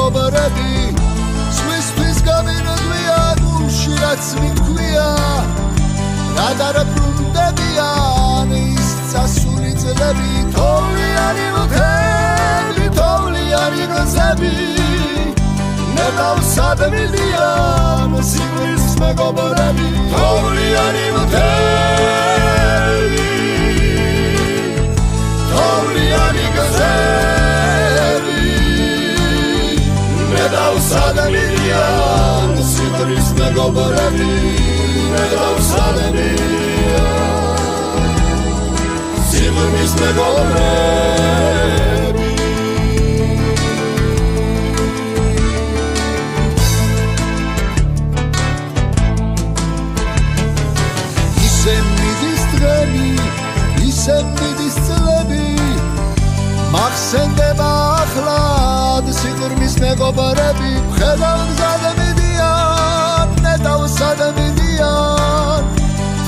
მეგობრები სხვისთვის გამირგვია გულში რაც მითქვია რა დარბრუნდებიან ის წასული წლები თოვლიანი მუქები თოვლიანი გზები ნებავსადმილიან სიკვდილს მეგობრები თოვლიანი მუქები თოვლიანი გზები ნებავსადმილიან სიკვდილს მეგობრები სიკვდილს მეგობრები ისე მიდის წლები მახსენდება ახლად სიყვარულის მეგობრები მხედავსად მიდიან ნეტავსად მიდიან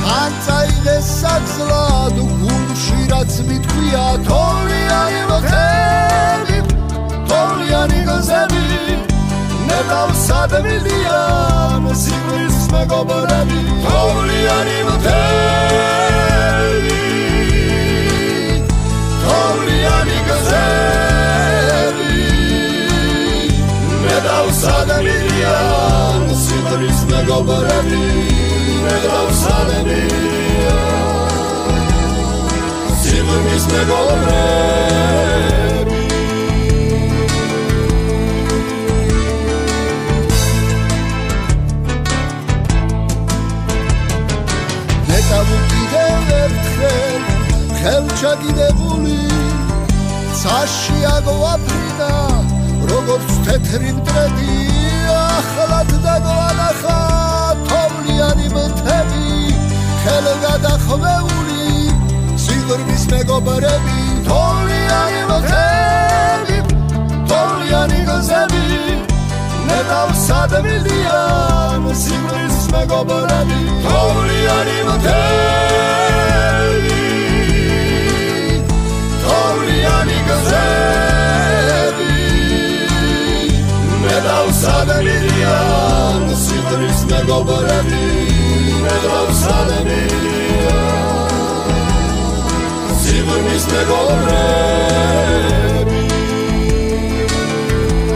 თან წაიღეს საგზლად გულში რაც მითქვია თოვლიანი მუქები თოვლიანი გზები ნეტავსად მიდიან სიკვდილის მეგობრები თოვლიანი მუქები თოვლიანი გზები ნებავსად მიდიან სიკვდილის მეგობრები ნებავსად მიდიან სიკვდილის მეგობრები ნეტავ კიდევ ერთხელ ხელჩაგიდებული ცაში აგვაფრინა როგორც თეთრი მტრედი ახლად დაგვანახა თოვლიანი მთები ხელგადახვეული სიყვარულის მეგობრები თოვლიანი მთები თოვლიანი გზები ნებავსად მიდიან სიკვდილის მეგობრები თოვლიანი მთები თოვლიანი გზები ნებავსად მიდიან სიკვდილის მეგობრები ნებავსად მიდიან სიკვდილის მეგობრები